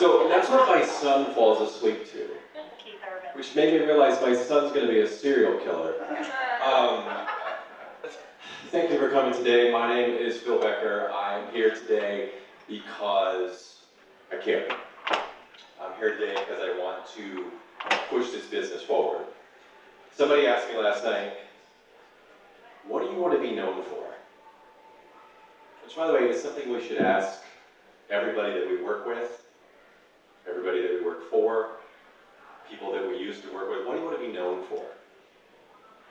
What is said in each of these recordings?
So that's what my son falls asleep to, which made me realize my son's going to be a serial killer. Thank you for coming today. My name is Phil Becker. I'm here today because I care. I'm here today because I want to push this business forward. Somebody asked me last night, what do you want to be known for? Which, by the way, is something we should ask everybody that we work with, everybody that we work for, people that we used to work with. What do you want to be known for?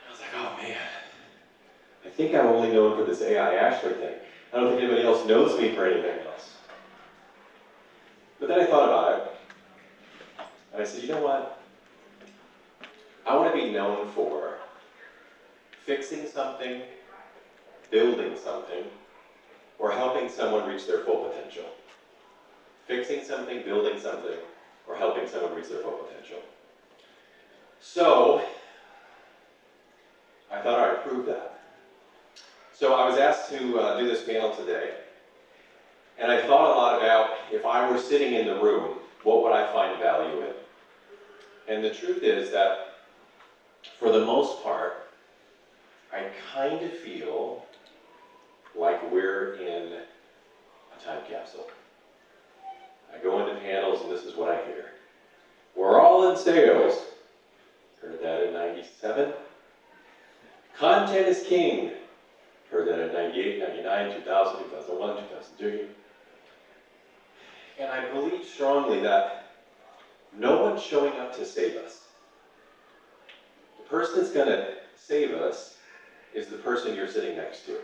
I was like, oh man, I think I'm only known for this AI Ashley thing. I don't think anybody else knows me for anything else. But then I thought about it, and I said, you know what? I want to be known for fixing something, building something, or helping someone reach their full potential. Fixing something, building something, or helping someone reach their full potential. So, I thought I'd prove that. So I was asked to do this panel today, and I thought a lot about if I were sitting in the room, what would I find value in? And the truth is that, for the most part, I kind of feel like we're in a time capsule. I go into panels and this is what I hear. We're all in sales. Heard that in 97. Content is king. Heard that in 98, 99, 2000, 2001, 2002. And I believe strongly that no one's showing up to save us. The person that's going to save us is the person you're sitting next to.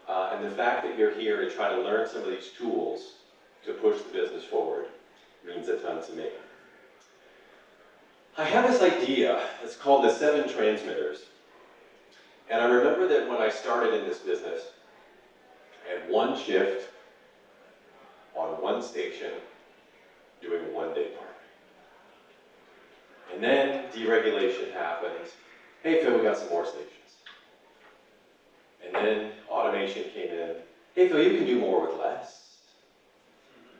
And the fact that you're here to try to learn some of these tools to push the business forward means a ton to me. I have this idea, it's called the 7 transmitters. And I remember that when I started in this business, I had one shift on one station doing a one-day part. And then deregulation happens. Hey Phil, we got some more stations. And then automation came in. Hey Phil, you can do more with less.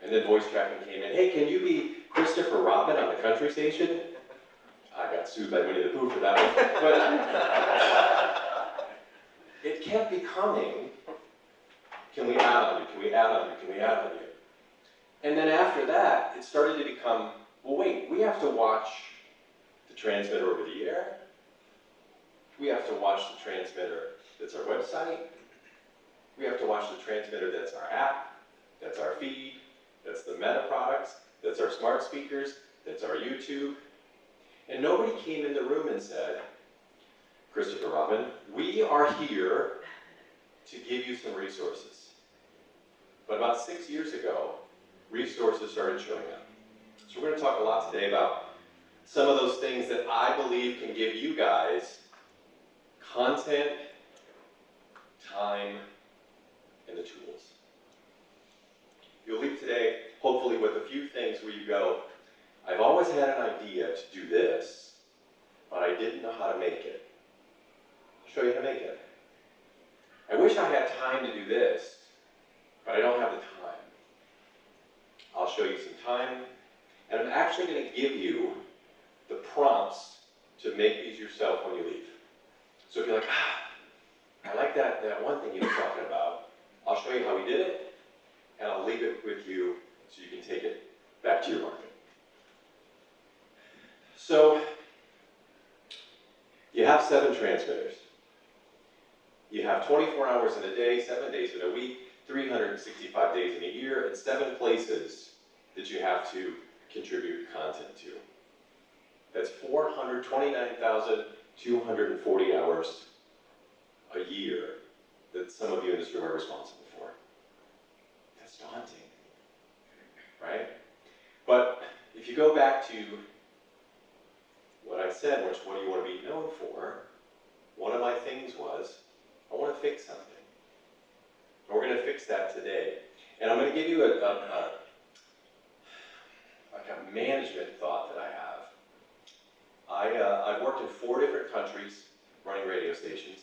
And then voice tracking came in. Hey, can you be Christopher Robin on the country station? I got sued by Winnie the Pooh for that one. But it kept becoming, can we add on you, can we add on you, can we add on you? And then after that, it started to become, well wait, we have to watch the transmitter over the air. We have to watch the transmitter that's our website. We have to watch the transmitter that's our app, that's our feed, that's the meta products, that's our smart speakers, that's our YouTube. And nobody came in the room and said, Christopher Robin, we are here to give you some resources. But about 6 years ago, resources started showing up. So we're going to talk a lot today about some of those things that I believe can give you guys content, time, and the tools. You'll leave today, hopefully, with a few things where you go, I've always had an idea to do this, but I didn't know how to make it. I'll show you how to make it. I wish I had time to do this, but I don't have the time. I'll show you some time, and I'm actually going to give you the prompts to make these yourself when you leave. So if you're like, I like that one thing you were talking about, I'll show you how we did it, and I'll leave it with you so you can take it back to your market. So, you have 7 transmitters. You have 24 hours in a day, 7 days in a week, 365 days in a year, and 7 places that you have to contribute content to. That's 429,240 hours a year that some of you in this room are responsible for. That's daunting, right? But if you go back to what I said, which what do you want to be known for, one of my things was, I want to fix something. And we're going to fix that today. And I'm going to give you a management thought that I have. I've worked in 4 different countries running radio stations.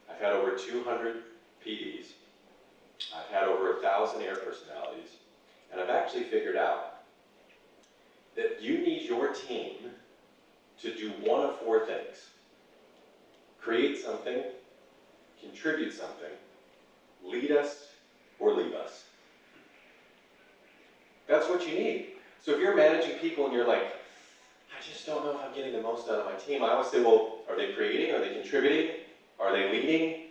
I've had over 200 PDs. I've had over 1,000 air personalities. And I've actually figured out that you need your team to do one of four things: create something, contribute something, lead us, or leave us. That's what you need. So if you're managing people and you're like, I just don't know if I'm getting the most out of my team, I always say, well, are they creating? Are they contributing? Are they leading?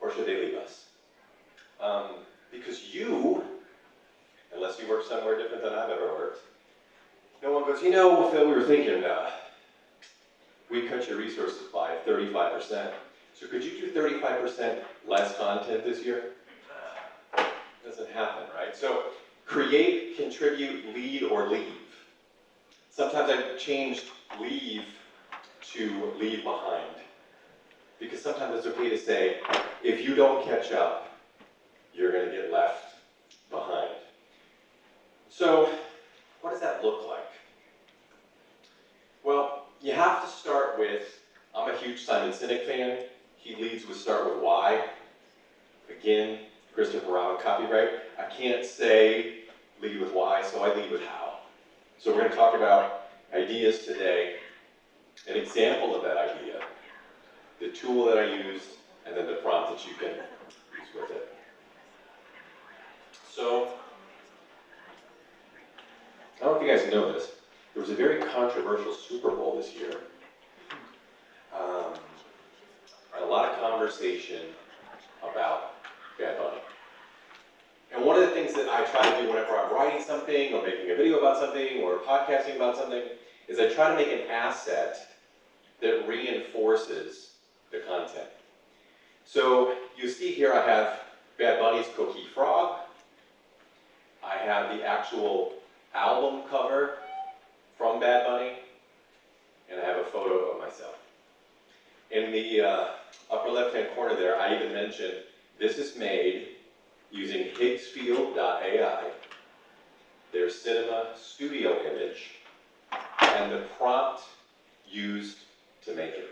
Or should they leave us? Because you, unless you work somewhere different than I've ever worked, no one goes, you know, Phil, we were thinking, we cut your resources by 35%. So could you do 35% less content this year? Doesn't happen, right? So create, contribute, lead, or leave. Sometimes I've changed leave to leave behind. Because sometimes it's okay to say, if you don't catch up, you're going to get left behind. So what does that look like? Well, you have to start with, I'm a huge Simon Sinek fan. He leads with start with why. Again, Christopher Robin copyright. I can't say lead with why, so I lead with how. So we're going to talk about ideas today, an example of that idea, the tool that I used, and then the prompt that you can use with it. So, I don't know if you guys know this, there was a very controversial Super Bowl this year. A lot of conversation about Bad Bunny. And one of the things that I try to do whenever I'm writing something, or making a video about something, or podcasting about something, is I try to make an asset that reinforces the content. So you see here I have Bad Bunny's Cookie Frog. I have the actual album cover from Bad Bunny, and I have a photo of myself. In the upper left-hand corner there, I even mentioned this is made using Higgsfield.ai, their cinema studio image, and the prompt used to make it.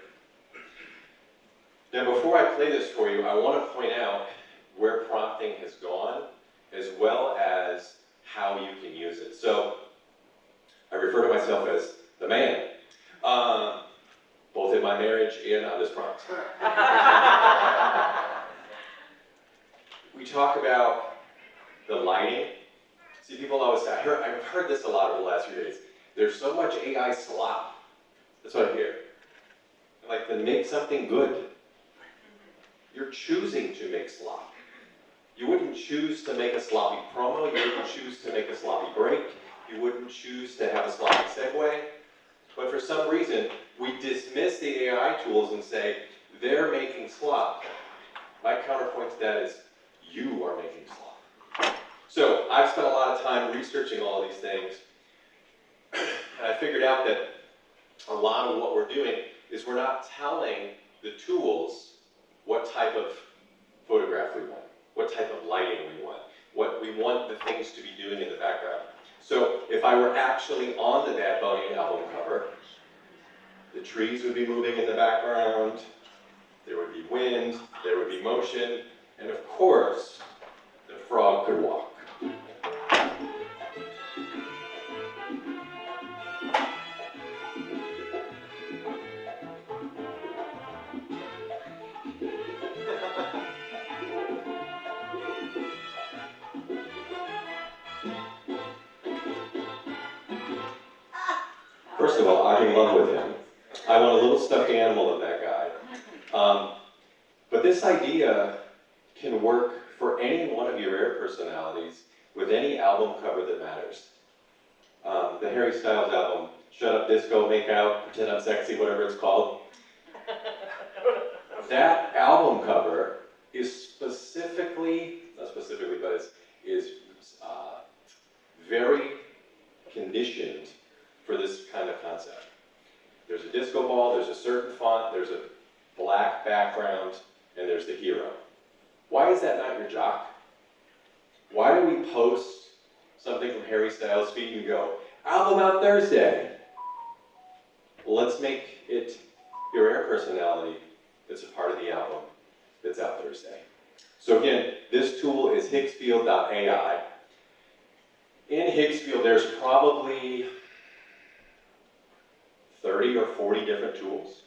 Now, before I play this for you, I want to point out where prompting has gone, as well as how you can use it. So, I refer to myself as the man, both in my marriage and on this prompt. We talk about the lighting. See, people always say, I've heard this a lot over the last few days. There's so much AI slop. That's what I hear. Like, then make something good. You're choosing to make slop. You wouldn't choose to make a sloppy promo. You wouldn't choose to make a sloppy break. You wouldn't choose to have a sloppy segue. But for some reason, we dismiss the AI tools and say, they're making slop. My counterpoint to that is, you are making slop. So I've spent a lot of time researching all of these things, and I figured out that a lot of what we're doing is we're not telling the tools what type of photograph we want, what type of lighting we want, what we want the things to be doing in the background. So if I were actually on the Bad Bunny album cover, the trees would be moving in the background, there would be wind, there would be motion, and of course, the frog could walk. First of all, I'm in love with him. I want a little stuffed animal of that guy. But this idea can work for any one of your rare personalities with any album cover that matters. The Harry Styles album, Shut Up Disco, Make Out, Pretend I'm Sexy, whatever it's called. That album cover is specifically, not specifically, but is very conditioned for this kind of concept. There's a disco ball, there's a certain font, there's a black background, and there's the hero. Why is that not your jock? Why do we post something from Harry Styles' feed and go, album out Thursday? Well, let's make it your air personality that's a part of the album that's out Thursday. So again, this tool is Higgsfield.ai. In Higgsfield, there's probably 30 or 40 different tools.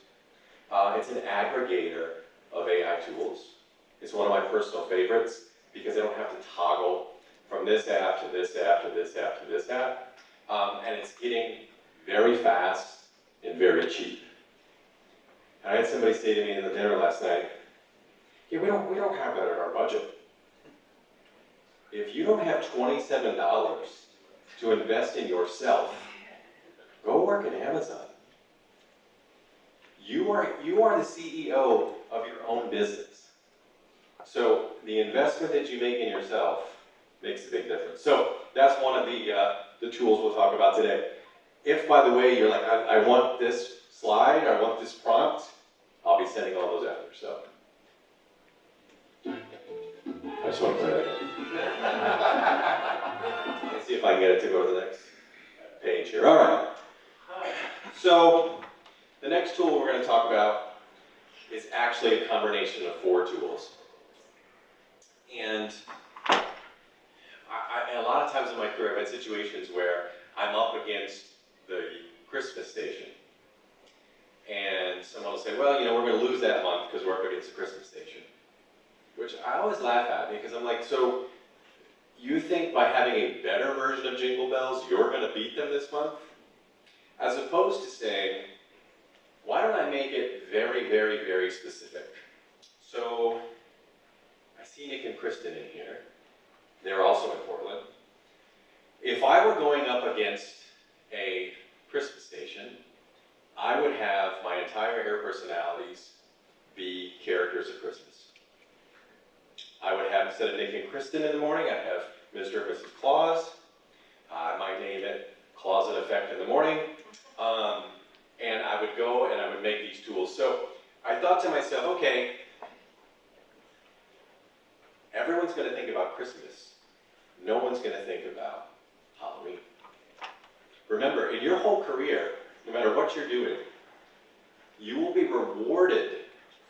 It's an aggregator of AI tools. It's one of my personal favorites because I don't have to toggle from this app to this app to this app to this app. And it's getting very fast and very cheap. And I had somebody say to me in the dinner last night, yeah, we don't have that in our budget. If you don't have $27 to invest in yourself, go work at Amazon. You are the CEO of your own business. So the investment that you make in yourself makes a big difference. So that's one of the tools we'll talk about today. If, by the way, you're like, I want this slide, I want this prompt, I'll be sending all those after. So I just want to play that. Let's see if I can get it to go to the next page here. All right. So the next tool we're going to talk about is actually a combination of 4 tools. And a lot of times in my career, I've had situations where I'm up against the Christmas station. And someone will say, well, you know, we're going to lose that month because we're up against the Christmas station. Which I always laugh at because I'm like, so you think by having a better version of Jingle Bells, you're going to beat them this month? As opposed to saying, why don't I make it very, very, very specific? So I see Nick and Kristen in here. They're also in Portland. If I were going up against a Christmas station, I would have my entire air personalities be characters of Christmas. I would have, instead of Nick and Kristen in the morning, I'd have Mr. and Mrs. Claus. I might name it Claus in Effect in the morning. And I would go and I would make these tools. So I thought to myself, okay, everyone's going to think about Christmas. No one's going to think about Halloween. Remember, in your whole career, no matter what you're doing, you will be rewarded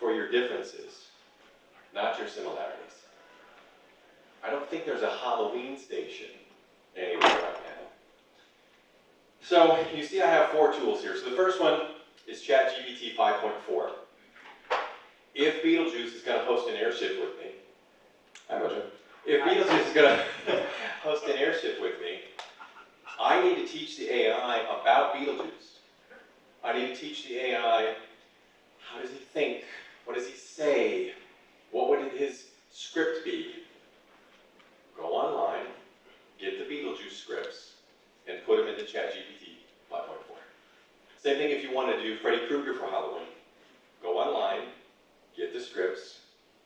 for your differences, not your similarities. I don't think there's a Halloween station anywhere right now. So you see I have 4 tools here. So the first one is ChatGPT 5.4. If Beetlejuice is going to host an airship with me, if Beetlejuice is going to host an airship with me, I need to teach the AI about Beetlejuice. I need to teach the AI, how does he think? What does he say? What would his script be? Go online, get the Beetlejuice scripts, and put them into ChatGPT 5.4. Same thing if you want to do Freddy Krueger for Halloween. Go online, get the scripts,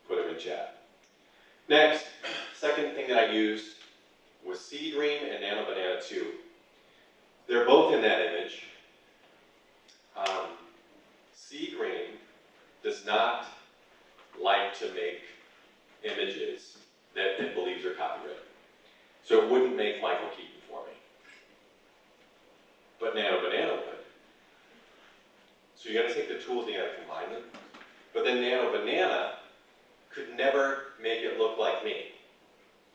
put them in chat. Next, second thing that I used was Seed Dream and Nano Banana 2. They're both in that image. Seed Dream does not like to make images that it believes are copyrighted. So it wouldn't make Michael Keaton for me. But Nano Banana would. So you gotta take the tools and you gotta combine them. But then Nano Banana could never make it look like me.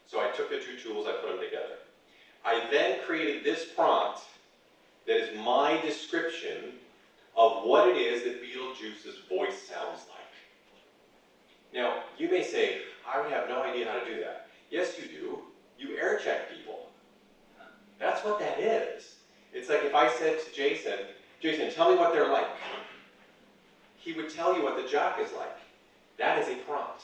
So I took the 2 tools, I put them together. I then created this prompt that is my description of what it is that Beetlejuice's voice sounds like. Now, you may say, I would have no idea how to do that. Yes, you do. You air check people. That's what that is. It's like if I said to Jason, tell me what they're like. He would tell you what the jock is like. That is a prompt.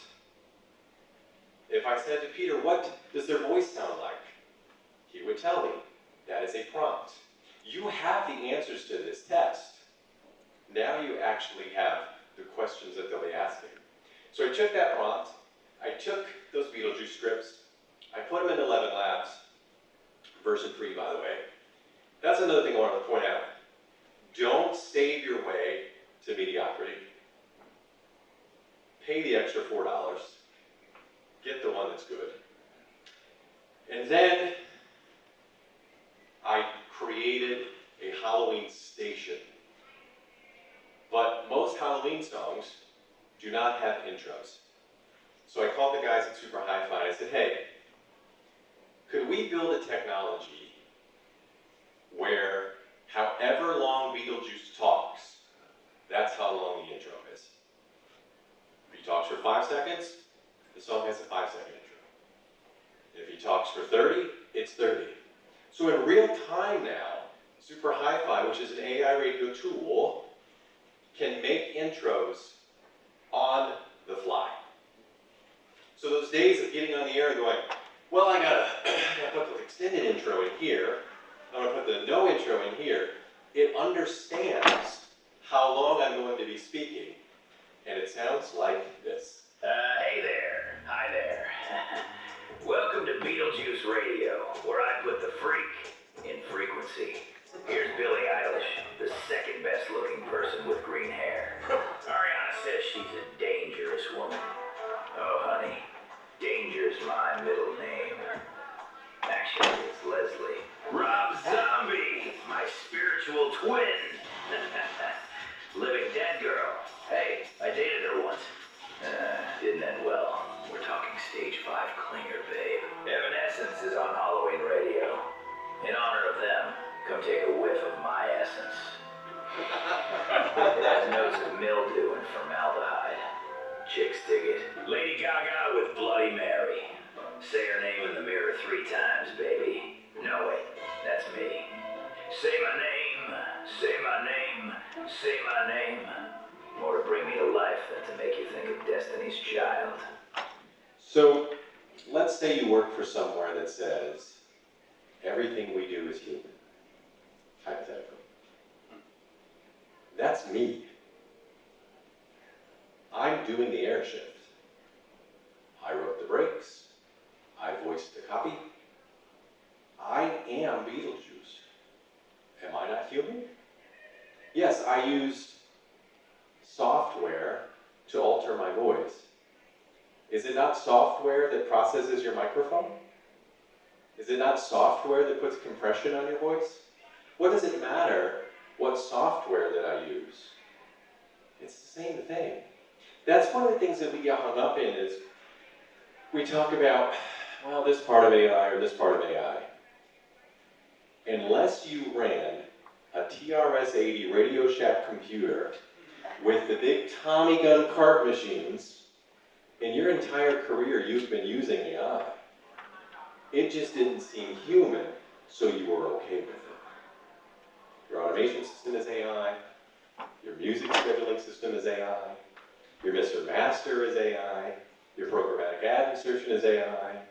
If I said to Peter, what does their voice sound like? He would tell me. That is a prompt. You have the answers to this test. Now you actually have the questions that they'll be asking. So I took that prompt, I took those Beetlejuice scripts, I put them in 11 Labs, version 3 by the way. That's another thing I wanted to point out. Don't save your way to mediocrity. Pay the extra $4, get the one that's good. And then I created a Halloween station. But most Halloween songs do not have intros. So I called the guys at Super Hi-Fi and I said, hey, Could we build a technology where however long Beetlejuice talks, that's how long the intro is? If he talks for 5 seconds, the song has a 5-second intro. If he talks for 30, it's 30. So in real time now, Super Hi-Fi, which is an AI radio tool, can make intros on the fly. So those days of getting on the air and going, well, I gotta put the extended intro in here, I'm gonna put the no intro in here, it understands how long I'm going to be speaking, and it sounds like this. Hey there, hi there. Welcome to Beetlejuice Radio, where I put the freak in frequency. Here's Billie Eilish, the second best looking person with green hair. Ariana says she's a dangerous woman. Oh honey, danger's my middle name. Actually, it's Leslie. Rob Zombie, my spiritual twin. Living dead girl. Hey, I dated her once. Didn't end well. We're talking stage 5 clinger, babe. Evanescence is on Halloween radio. In honor of them, come take a whiff of my essence. It has notes of mildew and formaldehyde. Chicks dig it. Lady Gaga with Bloody Mary. Say her name in the mirror 3 times, baby. No, wait, that's me. Say my name, say my name, say my name. More to bring me to life than to make you think of Destiny's Child. So let's say you work for somewhere that says, everything we do is human, hypothetically. That's me. I'm doing the air shift. I wrote the breaks. I voiced the copy. I am Beetlejuice. Am I not human? Yes, I used software to alter my voice. Is it not software that processes your microphone? Is it not software that puts compression on your voice? What does it matter what software that I use? It's the same thing. That's one of the things that we get hung up in is we talk about, well, this part of AI or this part of AI. Unless you ran a TRS-80 Radio Shack computer with the big Tommy gun cart machines, in your entire career you've been using AI. It just didn't seem human, so you were okay with it. Your automation system is AI, your music scheduling system is AI, your Mr. Master is AI, your programmatic ad insertion is AI.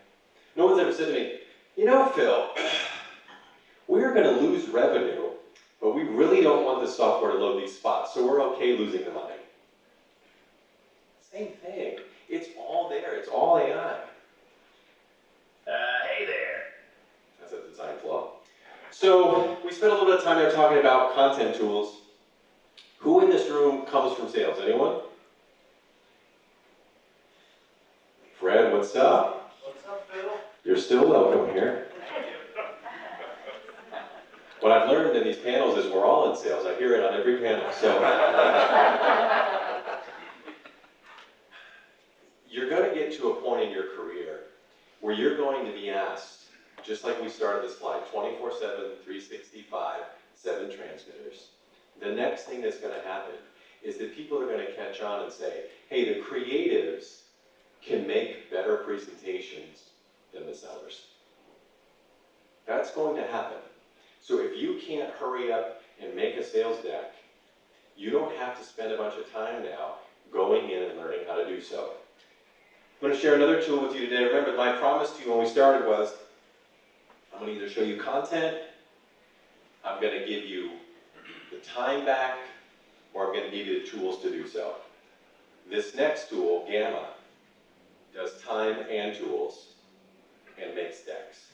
No one's ever said to me, you know, Phil, we're going to lose revenue, but we really don't want the software to load these spots, so we're okay losing the money. Same thing. It's all there. It's all AI. Hey there. That's a design flaw. So we spent a little bit of time there talking about content tools. Who in this room comes from sales? Anyone? Fred, what's up? What's up, Phil? You're still welcome here. What I've learned in these panels is we're all in sales. I hear it on every panel. So you're going to get to a point in your career where you're going to be asked, just like we started this slide, 24/7, 365, 7 transmitters. The next thing that's going to happen is that people are going to catch on and say, hey, the creatives can make better presentations than the sellers. That's going to happen. So if you can't hurry up and make a sales deck, you don't have to spend a bunch of time now going in and learning how to do so. I'm going to share another tool with you today. Remember, my promise to you when we started was, I'm going to either show you content, I'm going to give you the time back, or I'm going to give you the tools to do so. This next tool, Gamma, does time and tools and makes decks.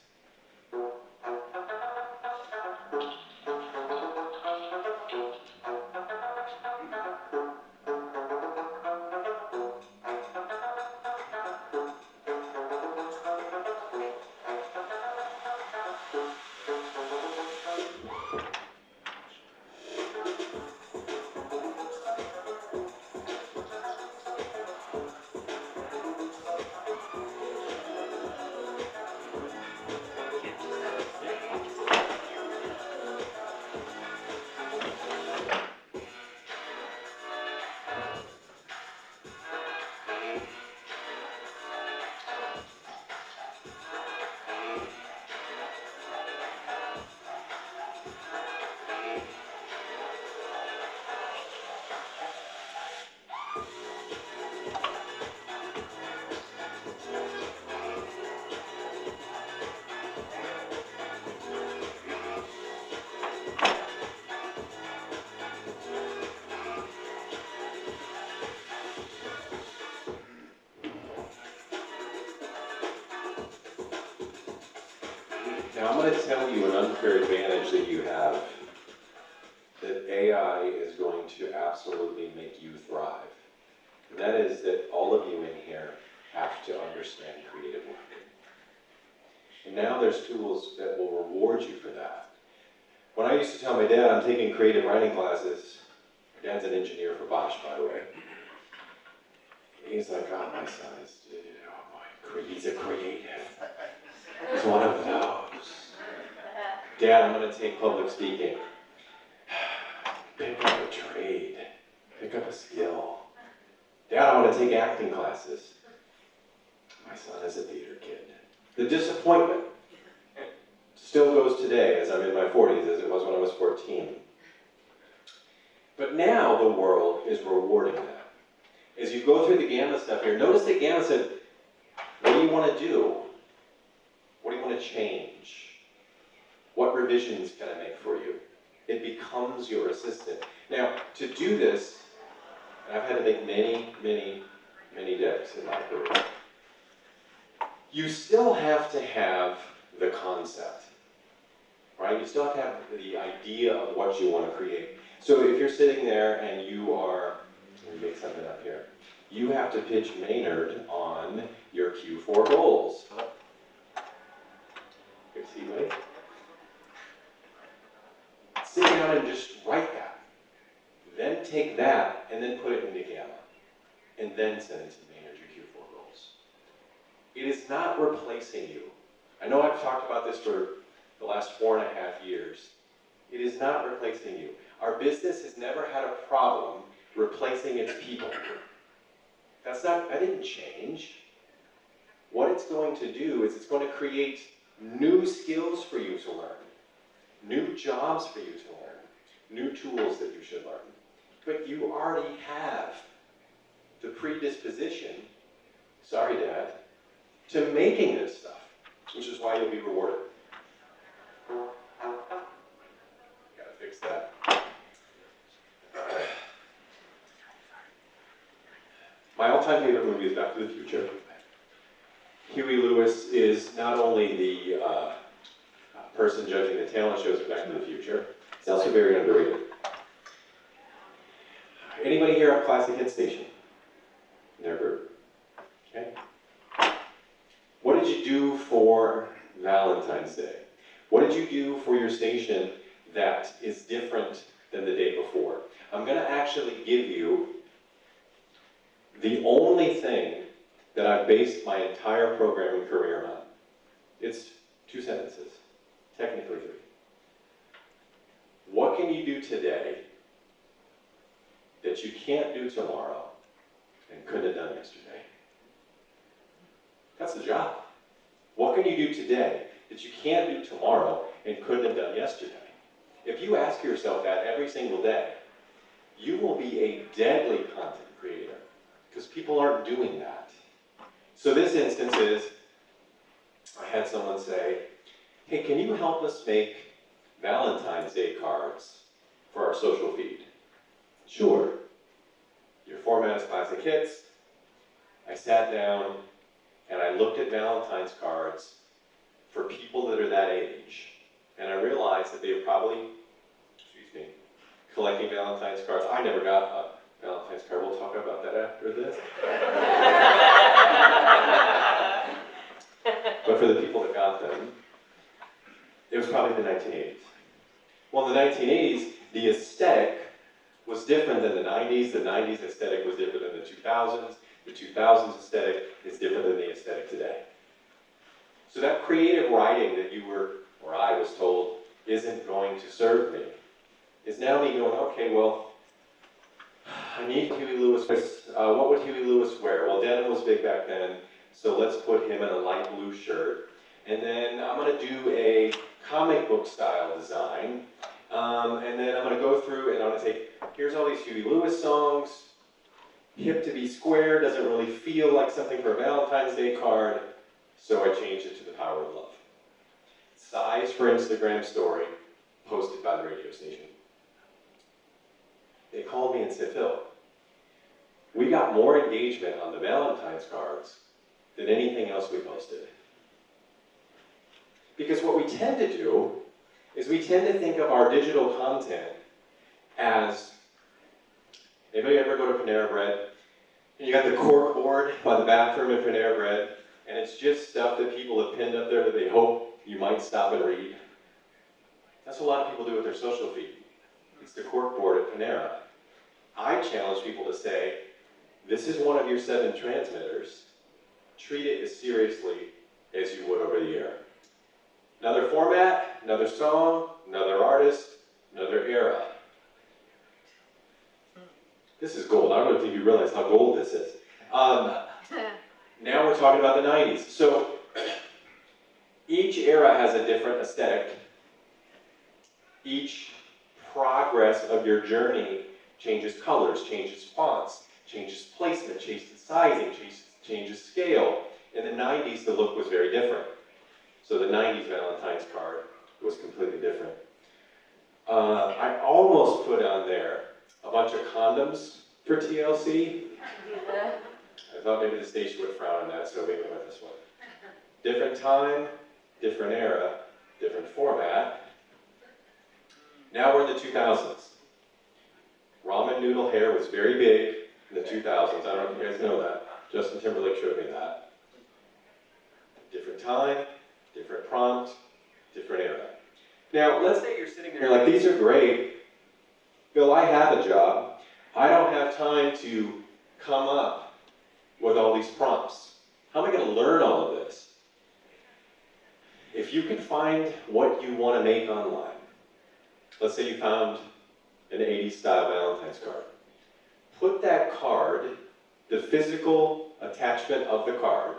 Now I'm going to tell you an unfair advantage that you have, that AI is going to absolutely make you thrive. And that is that all of you in here have to understand creative work. And now there's tools that will reward you for that. When I used to tell my dad I'm taking creative writing classes, my dad's an engineer for Bosch, by the way. He's like, oh, my son is, he's a creative. He's one of those. Dad, I'm going to take public speaking. Pick up a trade. Pick up a skill. Dad, I want to take acting classes. My son is a theater kid. The disappointment still goes today as I'm in my 40s as it was when I was 14. But now the world is rewarding that. As you go through the Gamma stuff here, notice that Gamma said, what do you want to do? What do you want to change? What revisions can I make for you? It becomes your assistant. Now, to do this, and I've had to make many decks in my career, you still have to have the concept, right? You still have to have the idea of what you want to create. So if you're sitting there and you are, let me make something up here, you have to pitch Maynard on your Q4 goals. Here's Healy. Sit down and just write that. Then take that and then put it into Gamma. And then send it to Maynard your Q4 goals. It is not replacing you. I know I've talked about this for the last 4.5 years. It is not replacing you. Our business has never had a problem replacing its people. That didn't change. What it's going to do is it's going to create new skills for you to learn, new jobs for you to learn, new tools that you should learn. But you already have the predisposition, sorry Dad, to making this stuff, which is why you'll be rewarded. Gotta fix that. My all-time favorite movie is Back to the Future. Huey Lewis is not only the person judging the talent shows of Back to the Future, he's also very underrated. Anybody here at Classic Hit Station? In their group? Okay. What did you do for Valentine's Day? What did you do for your station that is different than the day before? I'm going to actually give you the only thing that I've based my entire programming career on. It's 2 sentences, technically 3. What can you do today that you can't do tomorrow and couldn't have done yesterday? That's the job. What can you do today that you can't do tomorrow and couldn't have done yesterday? If you ask yourself that every single day, you will be a deadly content creator because people aren't doing that. So this instance is, I had someone say, hey, can you help us make Valentine's Day cards for our social feed? Sure. Your format is Classic Hits. I sat down and I looked at Valentine's cards for people that are that age. And I realized that they were probably, collecting Valentine's cards. I never got a Valentine's card. We'll talk about that after this. But for the people that got them, it was probably the 1980s. Well, in the 1980s, the aesthetic was different than the 90s. The 90s aesthetic was different than the 2000s. The 2000s aesthetic is different than the aesthetic today. So that creative writing that you were, or I was told, isn't going to serve me, is now me going, okay, well, I need Huey Lewis. What would Huey Lewis wear? Well, denim was big back then, so let's put him in a light blue shirt. And then I'm going to do a comic book style design. And then I'm going to go through and I'm going to take, here's all these Huey Lewis songs. Hip to be square doesn't really feel like something for a Valentine's Day card, so I changed it to the power of love. Size for Instagram story, posted by the radio station. They called me and said, Phil, we got more engagement on the Valentine's cards than anything else we posted. Because what we tend to do is we tend to think of our digital content as, anybody ever go to Panera Bread? And you got the cork board by the bathroom at Panera Bread, and it's just stuff that people have pinned up there that they hope you might stop and read. That's what a lot of people do with their social feed. It's the cork board at Panera. I challenge people to say, this is one of your 7 transmitters. Treat it as seriously as you would over the air. Another format, another song, another artist, another era. This is gold. I don't think you realize how gold this is. Now we're talking about the 90s. So each era has a different aesthetic. Each progress of your journey changes colors, changes fonts, changes placement, changes sizing, changes scale. In the 90s, the look was very different. So the 90s Valentine's card was completely different. I almost put on there a bunch of condoms for TLC. I thought maybe the station would frown on that, so we went with this one. Different time, different era, different format. Now we're in the 2000s. Ramen noodle hair was very big in the 2000s. I don't know if you guys know that. Justin Timberlake showed me that. Different time, different prompt, different era. Now, let's say you're sitting there like, these are great. Bill, I have a job. I don't have time to come up with all these prompts. How am I going to learn all of this? If you can find what you want to make online, let's say you found an 80s style Valentine's card. Put that card, the physical attachment of the card,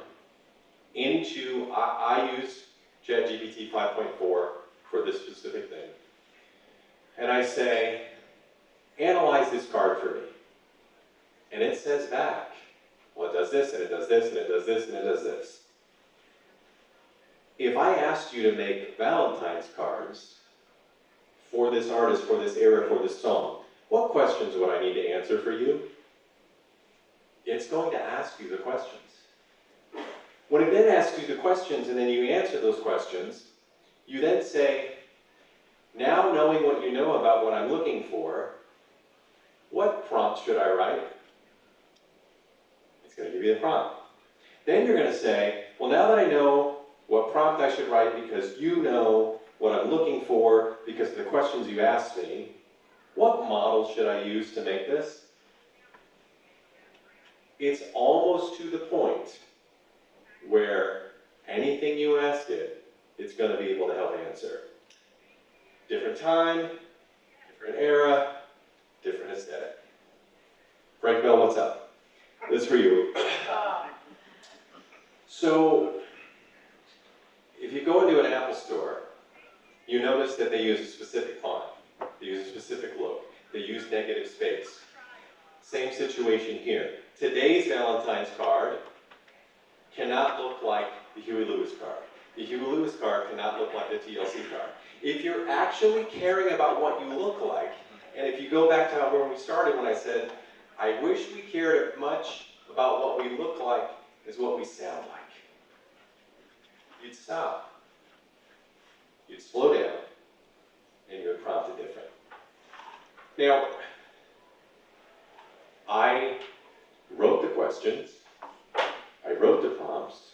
into, I use ChatGPT 5.4 for this specific thing. And I say, analyze this card for me. And it says back, well, it does this, and it does this, and it does this, and it does this. If I asked you to make Valentine's cards for this artist, for this era, for this song, what questions would I need to answer for you? It's going to ask you the questions. When it then asks you the questions and then you answer those questions, you then say, now knowing what you know about what I'm looking for, what prompt should I write? It's going to give you the prompt. Then you're going to say, well, now that I know what prompt I should write because you know what I'm looking for because of the questions you asked me, what model should I use to make this? It's almost to the point where anything you ask it, it's going to be able to help answer. Different time, different era, different aesthetic. Frank Bell, what's up? This is for you. So, if you go into an Apple store, you notice that they use a specific font. They use a specific look. They use negative space. Same situation here. Today's Valentine's card cannot look like the Huey Lewis card. The Huey Lewis card cannot look like the TLC card. If you're actually caring about what you look like, and if you go back to where we started when I said, I wish we cared as much about what we look like as what we sound like, you'd stop. You'd slow down, and you would prompt it different. Now, I wrote the questions, I wrote the prompts,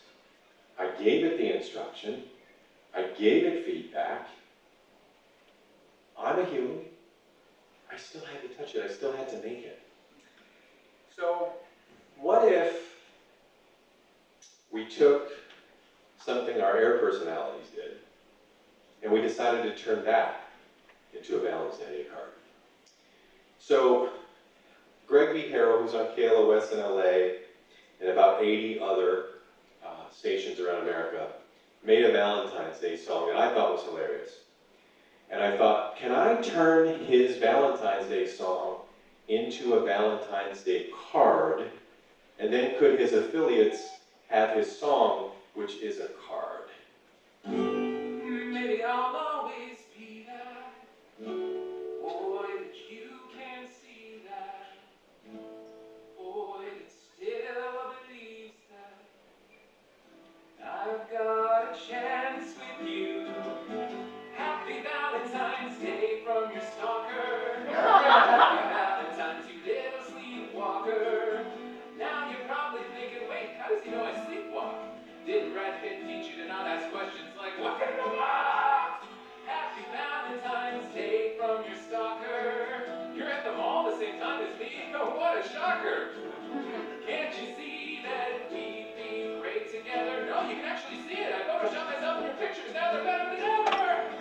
I gave it the instruction, I gave it feedback. I'm a human. I still had to touch it, I still had to make it. So, what if we took something our air personalities did, and we decided to turn that into a Valentine's Day card? So, Greg V. Harrell, who's on KLOS in LA, and about 80 other stations around America, made a Valentine's Day song that I thought was hilarious. And I thought, can I turn his Valentine's Day song into a Valentine's Day card, and then could his affiliates have his song, which is a card? Maybe I'll always be that boy that you can't see, that boy that still believes that I've got a chance with you. Brad Pitt teach you to not ask questions like, what's in the box? Happy Valentine's Day from your stalker. You're at the mall the same time as me? Oh, what a shocker. Can't you see that we'd be great together? No, you can actually see it. I photoshopped myself in your pictures. Now they're better than ever.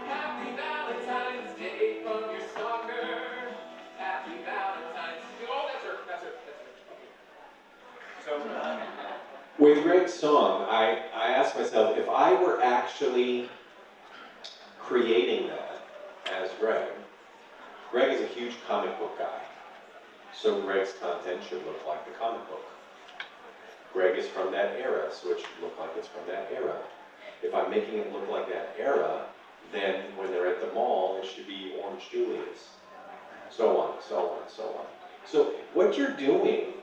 Happy Valentine's Day from your stalker. Happy Valentine's Day. Oh, that's her. So, with Greg's song, I asked myself, if I were actually creating that as Greg is a huge comic book guy, so Greg's content should look like the comic book. Greg is from that era, so it should look like it's from that era. If I'm making it look like that era, then when they're at the mall, it should be Orange Julius. So on, so on, so on. So what you're doing,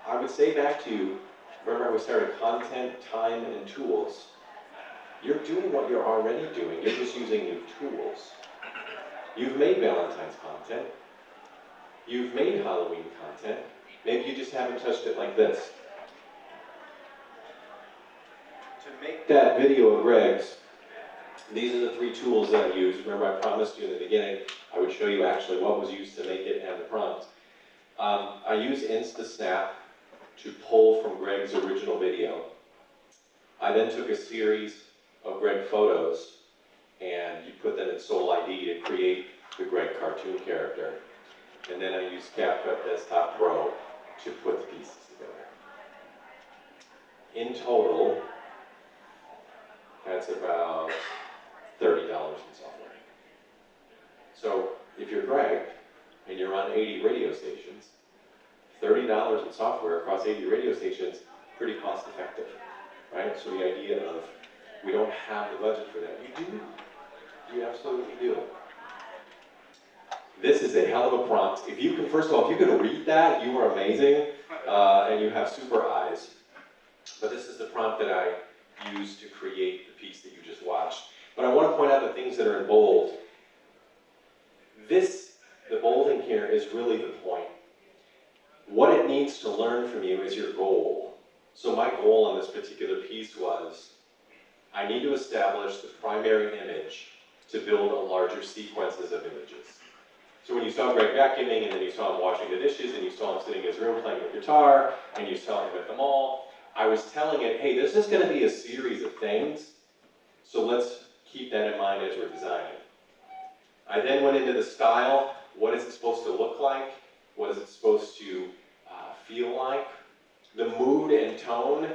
I would say back to, remember how we started content, time, and tools. You're doing what you're already doing, you're just using new tools. You've made Valentine's content. You've made Halloween content. Maybe you just haven't touched it like this. To make that video of Greg's, these are the 3 tools that I used. Remember I promised you in the beginning I would show you actually what was used to make it and the prompt. I use InstaSnap to pull from Greg's original video. I then took a series of Greg photos and you put them in Soul ID to create the Greg cartoon character. And then I used CapCut Desktop Pro to put the pieces together. In total, that's about $30 in software. So if you're Greg and you're on 80 radio stations, $30 in software across 80 radio stations, pretty cost effective, right? So the idea of, we don't have the budget for that. You do. You absolutely do. This is a hell of a prompt. If you can, first of all, if you can read that, you are amazing, and you have super eyes. But this is the prompt that I used to create the piece that you just watched. But I want to point out the things that are in bold. The bolding here is really the point. What it needs to learn from you is your goal. So my goal on this particular piece was, I need to establish the primary image to build a larger sequences of images. So when you saw Greg vacuuming, and then you saw him washing the dishes, and you saw him sitting in his room playing the guitar, and you saw him at the mall, I was telling it, hey, this is going to be a series of things, so let's keep that in mind as we're designing. I then went into the style. What is it supposed to look like? What is it supposed to feel like? The mood and tone.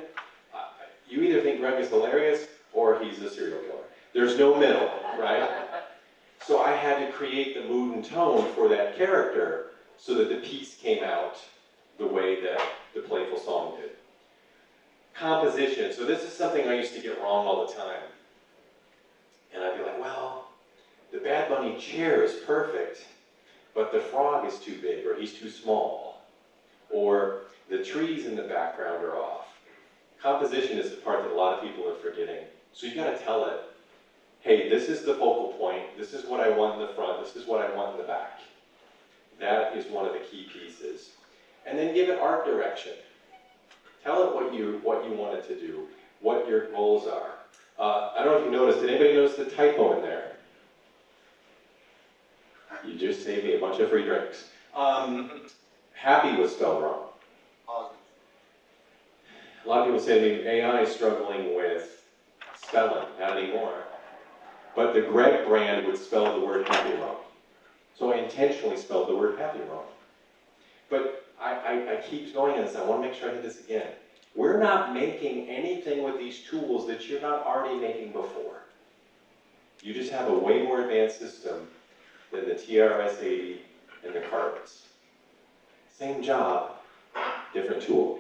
You either think Greg is hilarious, or he's a serial killer. There's no middle, right? So I had to create the mood and tone for that character so that the piece came out the way that the playful song did. Composition. So this is something I used to get wrong all the time. And I'd be like, well, the Bad Bunny chair is perfect, but the frog is too big, or he's too small. Or the trees in the background are off. Composition is the part that a lot of people are forgetting. So you gotta tell it, hey, this is the focal point, this is what I want in the front, this is what I want in the back. That is one of the key pieces. And then give it art direction. Tell it what you want it to do, what your goals are. I don't know if you noticed, did anybody notice the typo in there? You just saved me a bunch of free drinks. Happy was spelled wrong. A lot of people say to me, AI is struggling with spelling, not anymore. But the Greg brand would spell the word happy wrong. So I intentionally spelled the word happy wrong. But I keep going on this, I want to make sure I hit this again. We're not making anything with these tools that you're not already making before. You just have a way more advanced system than the CRS 80 and the carpets. Same job, different tool.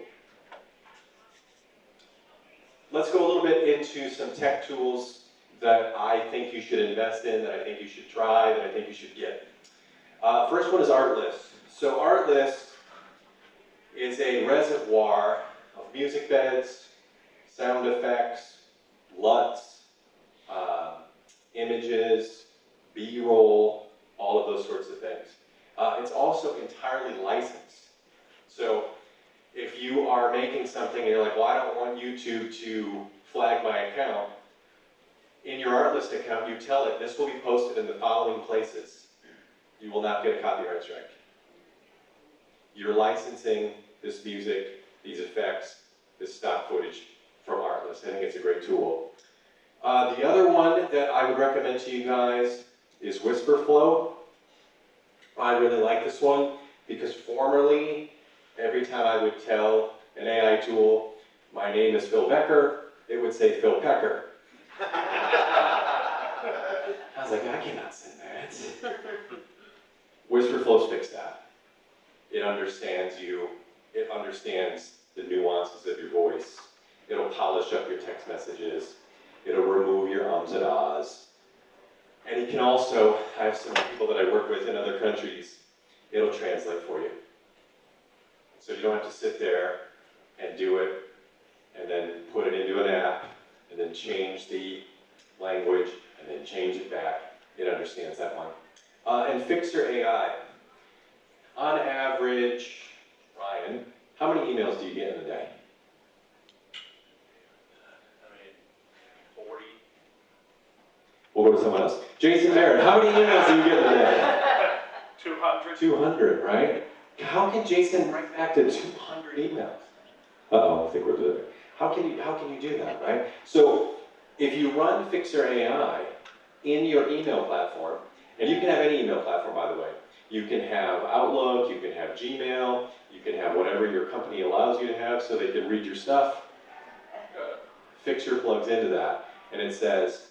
Let's go a little bit into some tech tools that I think you should invest in, that I think you should try, that I think you should get. First one is Artlist. So Artlist is a reservoir of music beds, sound effects, LUTs, images, B-roll, all of those sorts of things. It's also entirely licensed. So if you are making something and you're like, well, I don't want YouTube to flag my account, in your Artlist account, you tell it, this will be posted in the following places. You will not get a copyright strike. You're licensing this music, these effects, this stock footage from Artlist. I think it's a great tool. The other one that I would recommend to you guys is WhisperFlow. I really like this one because formerly, every time I would tell an AI tool, my name is Phil Becker, it would say Phil Pecker. I was like, I cannot send that. WhisperFlow's fixed that. It understands you. It understands the nuances of your voice. It'll polish up your text messages. It'll remove your ums and ahs. And it can also, I have some people that I work with in other countries, it'll translate for you. So you don't have to sit there and do it, and then put it into an app, and then change the language, and then change it back. It understands that one. And Fixer AI. On average, Ryan, how many emails do you get in a day? 40. We'll go to someone else. Jason Merritt, how many emails do you get in a day? 200. 200, right? How can Jason write back to 200 emails? Uh-oh, I think we're doing it. How can you do that, right? So if you run Fixer AI in your email platform, and you can have any email platform, by the way. You can have Outlook, you can have Gmail, you can have whatever your company allows you to have so they can read your stuff. Fixer plugs into that, and it says,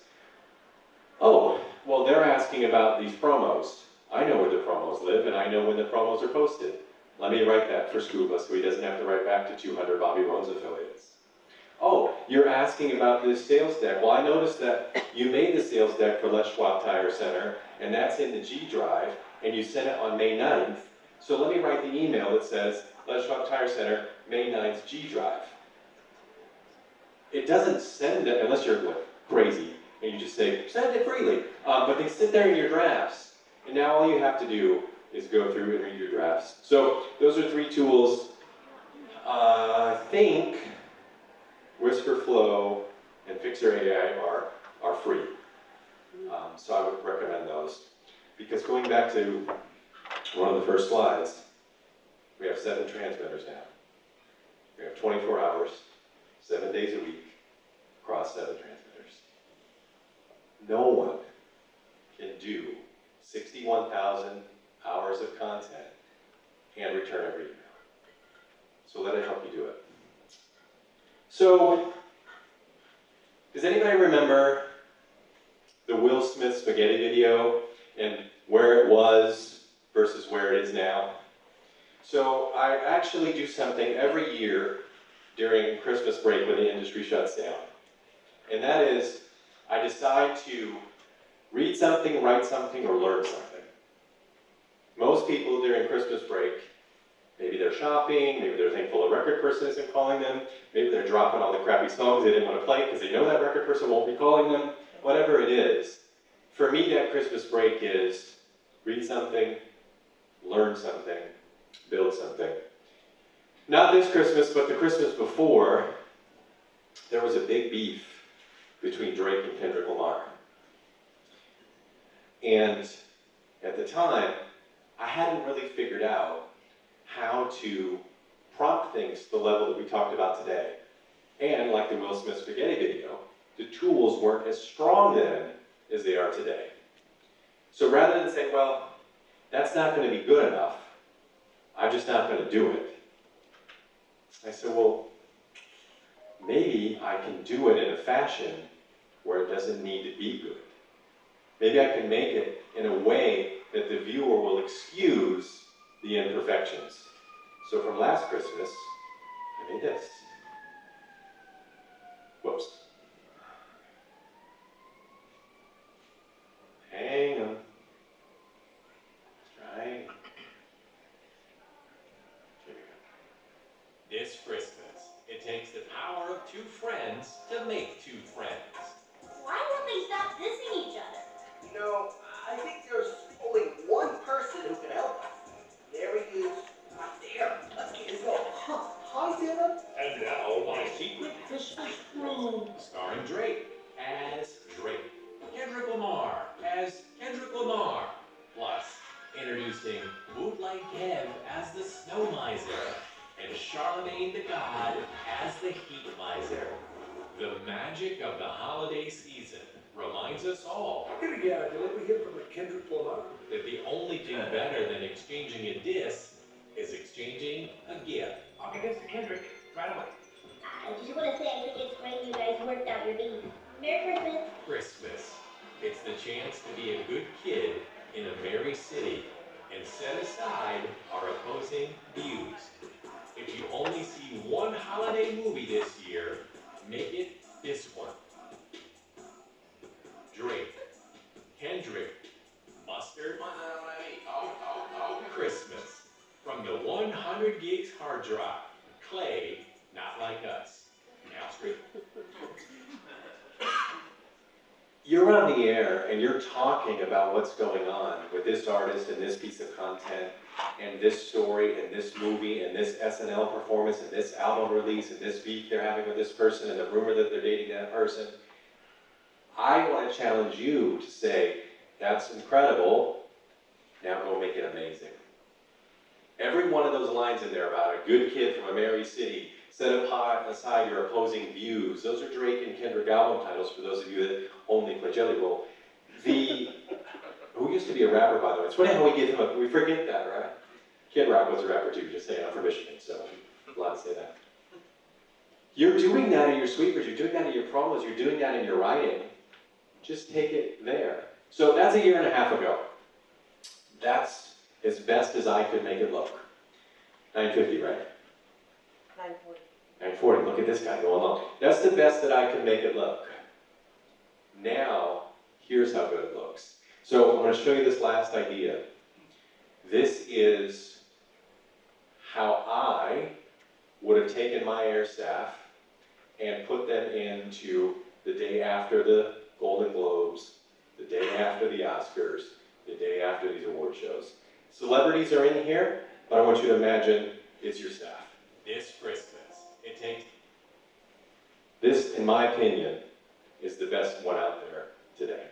oh, well, they're asking about these promos. I know where the promos live, and I know when the promos are posted. Let me write that for Scuba so he doesn't have to write back to 200 Bobby Bones affiliates. Oh, you're asking about this sales deck. Well, I noticed that you made the sales deck for Les Schwab Tire Center, and that's in the G drive, and you sent it on May 9th. So let me write the email that says, Les Schwab Tire Center, May 9th, G drive. It doesn't send it, unless you're like crazy, and you just say, send it freely. But they sit there in your drafts, and now all you have to do is go through and read your drafts. So those are 3 tools. I think WhisperFlow and Fixer AI are free. So I would recommend those. Because going back to one of the first slides, we have 7 transmitters now. We have 24 hours, 7 days a week, across 7 transmitters. No one can do 61,000 hours of content and return every email. So let it help you do it. So, does anybody remember the Will Smith spaghetti video and where it was versus where it is now? So I actually do something every year during Christmas break when the industry shuts down. And that is, I decide to read something, write something, or learn something. Most people during Christmas break, maybe they're shopping, maybe they're thankful a record person isn't calling them, maybe they're dropping all the crappy songs they didn't want to play because they know that record person won't be calling them, whatever it is. For me, that Christmas break is read something, learn something, build something. Not this Christmas, but the Christmas before, there was a big beef between Drake and Kendrick Lamar. And at the time, I hadn't really figured out how to prompt things to the level that we talked about today. And like the Will Smith spaghetti video, the tools weren't as strong then as they are today. So rather than say, well, that's not going to be good enough, I'm just not going to do it, I said, well, maybe I can do it in a fashion where it doesn't need to be good. Maybe I can make it in a way that the viewer will excuse the imperfections. So from last Christmas, I made this. Whoops. Hang on. Try. Here we go. This Christmas, it takes the power of 2 friends to make 2 friends. Why won't they stop dissing each other? You know, I think there's only one person who can help us. There he is, right there. Let's get his go. Hi, Santa. And now, my secret Christmas brew. Kendrick Lamar. Plus, introducing Bootleg Kev as the Snow Miser and Charlemagne the God as the Heat Miser. The magic of the holiday season reminds us all Here again, did we hear from a Kendrick Lamar? that the only thing better than exchanging a diss is exchanging a gift. I'll get this to Kendrick right away. I just want to say I think it's great you guys worked out your beef. Merry Christmas. Christmas. It's the chance to be a good kid in a merry city and set aside our opposing views. If you only see one holiday movie this year, make it this one. Drake, Kendrick, Mustard, Christmas. From the 100 gigs hard drive, Clay, not like us. Now straight. You're on the air and you're talking about what's going on with this artist and this piece of content and this story and this movie and this SNL performance and this album release and this beef they're having with this person and the rumor that they're dating that person. I want to challenge you to say, that's incredible, now go make it amazing. Every one of those lines in there about a good kid from a merry city, set aside your opposing views. Those are Drake and Kendrick album titles for those of you that only play Jelly Roll. Who used to be a rapper, by the way. It's funny how we forget that, right? Kid Rock was a rapper too, just saying, I'm from Michigan, so I'm allowed to say that. You're doing that in your sweepers, you're doing that in your promos, you're doing that in your writing. Just take it there. So that's a year and a half ago. That's as best as I could make it look. 950, right? 940. 940, look at this guy going on. That's the best that I could make it look. Now, here's how good it looks. So I'm going to show you this last idea. This is how I would have taken my air staff and put them into the day after the Golden Globes, the day after the Oscars, the day after these award shows. Celebrities are in here, but I want you to imagine it's your staff. This Christmas, it takes. This, in my opinion, is the best one out there today.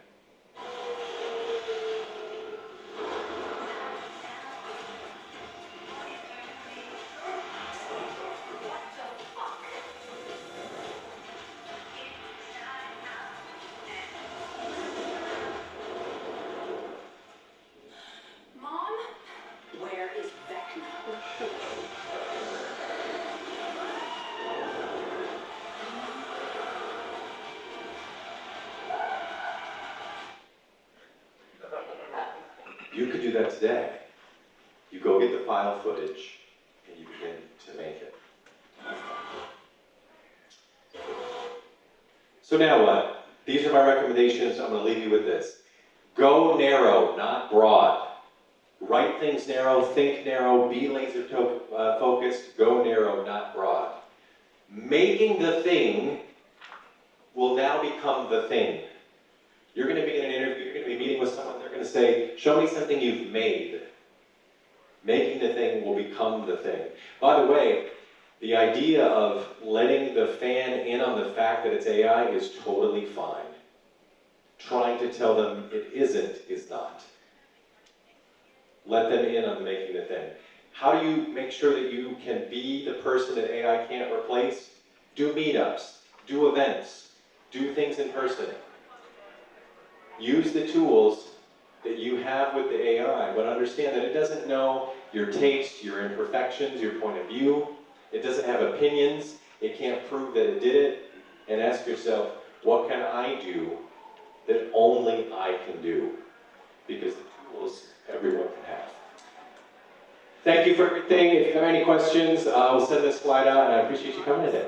Mom? Where is Beckner? You could do that today. You go get the file footage and you begin to make it. So now what? These are my recommendations. I'm going to leave you with this. Go narrow, not broad. Write things narrow, think narrow, be laser focused. Go narrow, not broad. Making the thing will now become the thing. You're going to be in an interview, you're going to be meeting with someone, they're going to say, show me something you've made. Making the thing will become the thing. By the way, the idea of letting the fan in on the fact that it's AI is totally fine. Trying to tell them it isn't is not. Let them in on making the thing. How do you make sure that you can be the person that AI can't replace? Do meetups, do events, do things in person. Use the tools that you have with the AI, but understand that it doesn't know your taste, your imperfections, your point of view. It doesn't have opinions. It can't prove that it did it. And ask yourself, what can I do that only I can do? Because the tools everyone can have. Thank you for everything. If you have any questions, we'll send this slide out, and I appreciate you coming today.